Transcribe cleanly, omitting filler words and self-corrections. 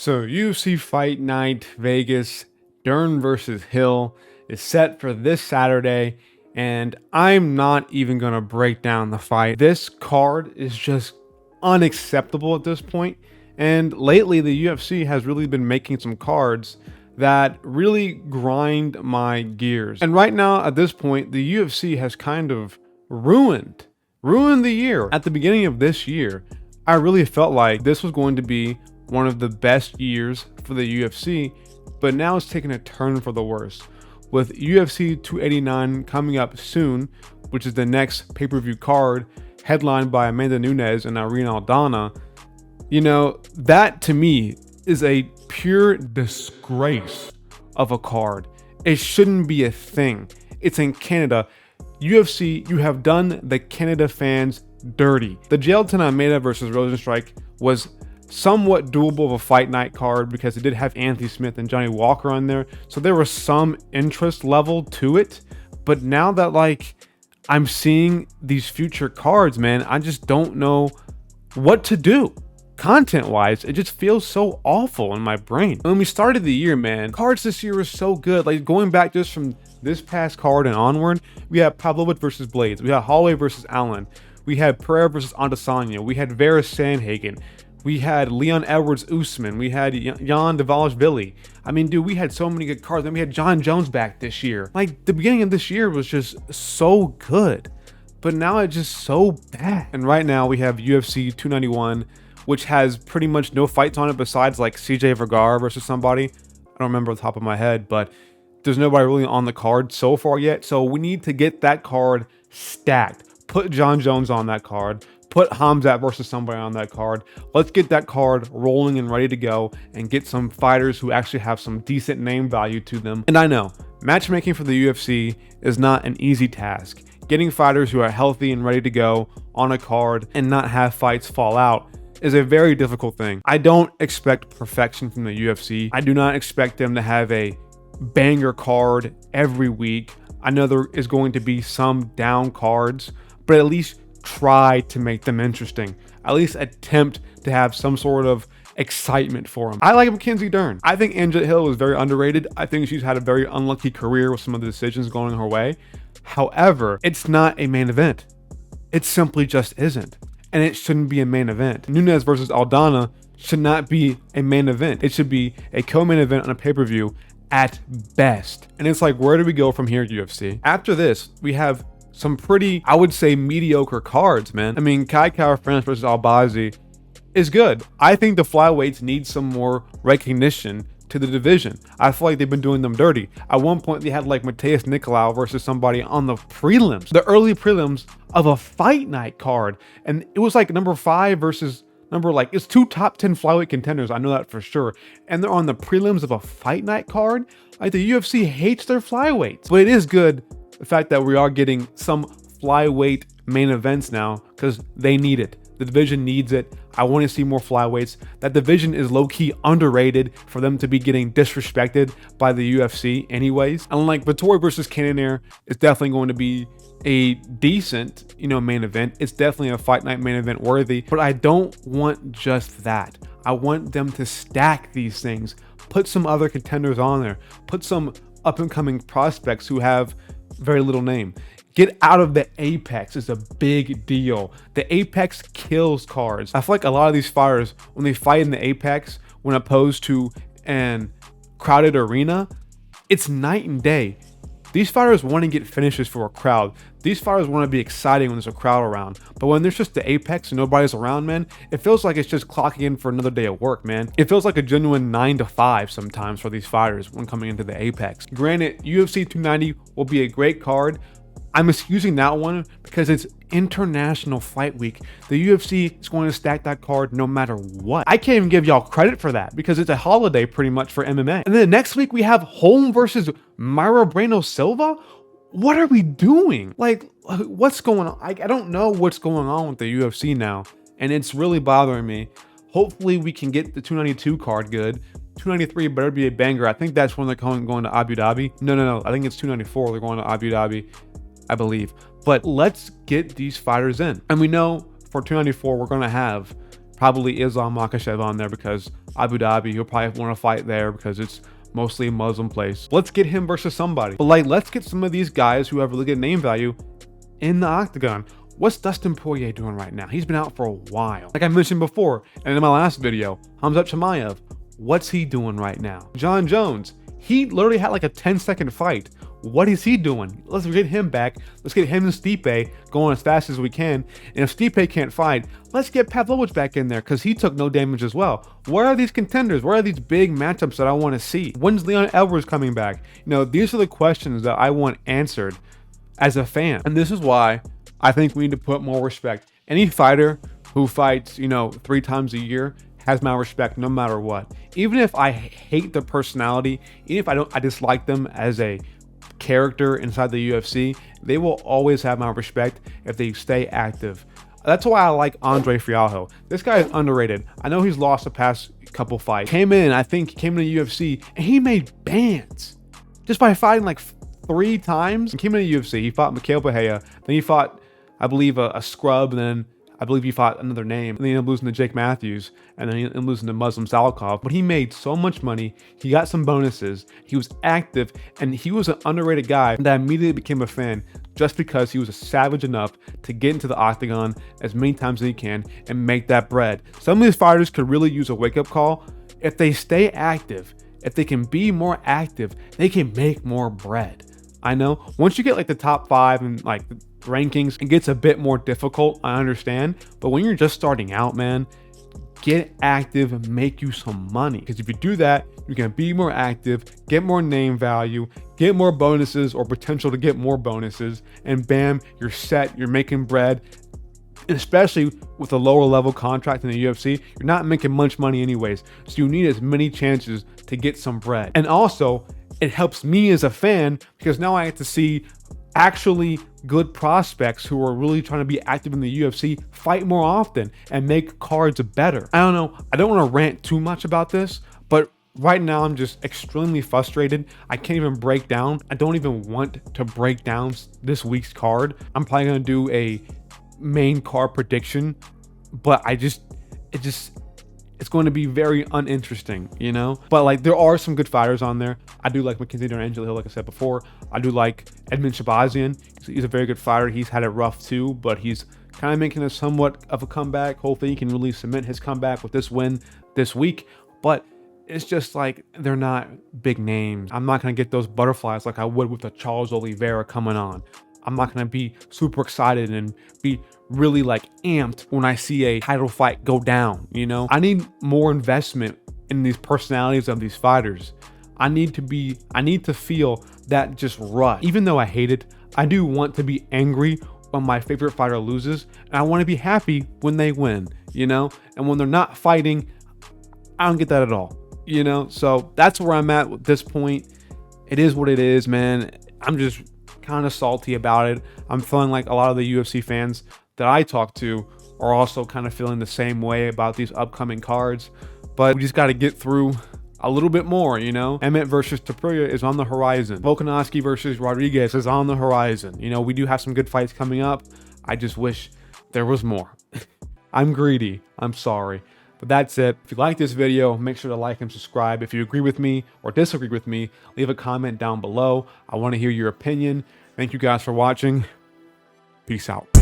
So UFC Fight Night Vegas, Dern versus Hill is set for this Saturday, and I'm not even going to break down the fight. This card is just unacceptable at this point, and lately the UFC has really been making some cards that really grind my gears. And right now at this point, the UFC has kind of ruined the year. At the beginning of this year, I really felt like this was going to be one of the best years for the UFC, but now it's taking a turn for the worse. With UFC 289 coming up soon, which is the next pay-per-view card, headlined by Amanda Nunes and Irene Aldana, that to me is a pure disgrace of a card. It shouldn't be a thing. It's in Canada. UFC, you have done the Canada fans dirty. The Jailton Almeida versus Rosenstrike was somewhat doable of a fight night card because it did have Anthony Smith and Johnny Walker on there, so there was some interest level to it. But now that I'm seeing these future cards, man, I just don't know what to do. Content wise, it just feels so awful in my brain. When we started the year, man, cards this year were so good. Like going back just from this past card and onward, we had Pavlovich versus Blades, we had Holloway versus Allen, we had Pereira versus Adesanya, we had Vera Sandhagen, we had Leon Edwards Usman, we had Jan Dvalishvili. I mean, dude, we had so many good cards. Then we had John Jones back this year. Like, the beginning of this year was just so good, but now it's just so bad. And right now we have UFC 291, which has pretty much no fights on it besides like CJ Vergara versus somebody. I don't remember off the top of my head, but there's nobody really on the card so far yet. So we need to get that card stacked. Put John Jones on that card. Put Hamzat versus somebody on that card. Let's get that card rolling and ready to go and get some fighters who actually have some decent name value to them. And I know, matchmaking for the UFC is not an easy task. Getting fighters who are healthy and ready to go on a card and not have fights fall out is a very difficult thing. I don't expect perfection from the UFC. I do not expect them to have a banger card every week. I know there is going to be some down cards, but at least try to make them interesting. At least attempt to have some sort of excitement for them. I like Mackenzie Dern. I think Angela Hill is very underrated. I think she's had a very unlucky career with some of the decisions going her way. However, it's not a main event. It simply just isn't. And it shouldn't be a main event. Nunes versus Aldana should not be a main event. It should be a co-main event on a pay-per-view at best. And it's like, where do we go from here, UFC? After this, we have some pretty, I would say, mediocre cards, man. I mean, Kai Kara-France versus Albazi is good. I think the flyweights need some more recognition to the division. I feel like they've been doing them dirty. At one point, they had like Mateus Nicolau versus somebody on the prelims, the early prelims of a fight night card. And it was like number 5 versus it's 2 top 10 flyweight contenders. I know that for sure. And they're on the prelims of a fight night card. Like, the UFC hates their flyweights, but it is good the fact that we are getting some flyweight main events now because they need it. The division needs it. I want to see more flyweights. That division is low-key underrated for them to be getting disrespected by the UFC anyways. And like Vettori versus Cannonier is definitely going to be a decent, main event. It's definitely a fight night main event worthy, but I don't want just that. I want them to stack these things. Put some other contenders on there. Put some up-and-coming prospects who have very little name. Get out of the Apex is a big deal. The Apex kills cards. I feel like a lot of these fighters, when they fight in the Apex, when opposed to an crowded arena, it's night and day. These fighters want to get finishes for a crowd. These fighters want to be exciting when there's a crowd around. But when there's just the Apex and nobody's around, man, it feels like it's just clocking in for another day of work, man. It feels like a genuine 9 to 5 sometimes for these fighters when coming into the Apex. Granted, UFC 290 will be a great card. I'm excusing that one because it's International Fight Week. The UFC is going to stack that card no matter what. I can't even give y'all credit for that because it's a holiday pretty much for MMA. And then next week we have Holm versus Myra Brano Silva. What are we doing? Like, what's going on? I don't know what's going on with the UFC now, and it's really bothering me. Hopefully we can get the 292 card good. 293 better be a banger. I think that's when they're going to Abu Dhabi. No. I think it's 294. They're going to Abu Dhabi, I believe. But let's get these fighters in. And we know for 294, we're going to have probably Islam Makhachev on there because Abu Dhabi. He'll probably want to fight there because it's mostly a Muslim place. Let's get him versus somebody. But like, let's get some of these guys who have really good name value in the octagon. What's Dustin Poirier doing right now? He's been out for a while. Like I mentioned before, and in my last video, Hamzat Chimaev, what's he doing right now? John Jones, he literally had like a 10-second fight. What is he doing? Let's get him back. Let's get him and Stipe going as fast as we can. And if Stipe can't fight, let's get Pavlovich back in there because he took no damage as well. Where are these contenders? Where are these big matchups that I want to see? When's Leon Edwards coming back? You know, these are the questions that I want answered as a fan. And this is why I think we need to put more respect. Any fighter who fights, you know, 3 times a year has my respect no matter what. Even if I hate their personality, even if I dislike them as a character inside the UFC, they will always have my respect if they stay active. That's why I like Andre Fialho. This guy is underrated. I know he's lost the past couple fights. Came in to UFC, and he made bands just by fighting like 3 times. He came into UFC, he fought Mikhail Bahia, then he fought, I believe, a scrub, and then I believe he fought another name, and then he ended up losing to Jake Matthews, and then he ended up losing to Muslim Salikov. But he made so much money, he got some bonuses, he was active, and he was an underrated guy that I immediately became a fan just because he was savage enough to get into the octagon as many times as he can and make that bread. Some of these fighters could really use a wake-up call. If they stay active, if they can be more active, they can make more bread. I know once you get like the top 5 and like the rankings, it gets a bit more difficult, I understand, but when you're just starting out, man, get active and make you some money, because if you do that, you can be more active, get more name value, get more bonuses or potential to get more bonuses, and bam, you're set, you're making bread. And especially with a lower level contract in the UFC, you're not making much money anyways, so you need as many chances to get some bread. And also, it helps me as a fan because now I get to see actually good prospects who are really trying to be active in the UFC fight more often and make cards better. I don't know, I don't want to rant too much about this, but right now I'm just extremely frustrated. I can't even break down. I don't even want to break down this week's card. I'm probably going to do a main card prediction, but it's going to be very uninteresting, you know? But like, there are some good fighters on there. I do like Mackenzie Angelo Hill, like I said before. I do like Edmund Shabazian. He's a very good fighter. He's had it rough too, but he's kind of making a somewhat of a comeback. Hopefully he can really cement his comeback with this win this week. But it's just like, they're not big names. I'm not going to get those butterflies like I would with a Charles Oliveira coming on. I'm not going to be super excited and be really like amped when I see a title fight go down, you know? I need more investment in these personalities of these fighters. I need to feel that just rush. Even though I hate it, I do want to be angry when my favorite fighter loses, and I want to be happy when they win, you know? And when they're not fighting, I don't get that at all, you know? So that's where I'm at this point. It is what it is, man. I'm just kind of salty about it. I'm feeling like a lot of the UFC fans that I talk to are also kind of feeling the same way about these upcoming cards, but we just got to get through a little bit more, you know? Emmett versus Topuria is on the horizon. Volkanovski versus Rodriguez is on the horizon. You know, we do have some good fights coming up. I just wish there was more. I'm greedy. I'm sorry. But that's it. If you like this video, make sure to like and subscribe. If you agree with me or disagree with me, leave a comment down below. I want to hear your opinion. Thank you guys for watching. Peace out.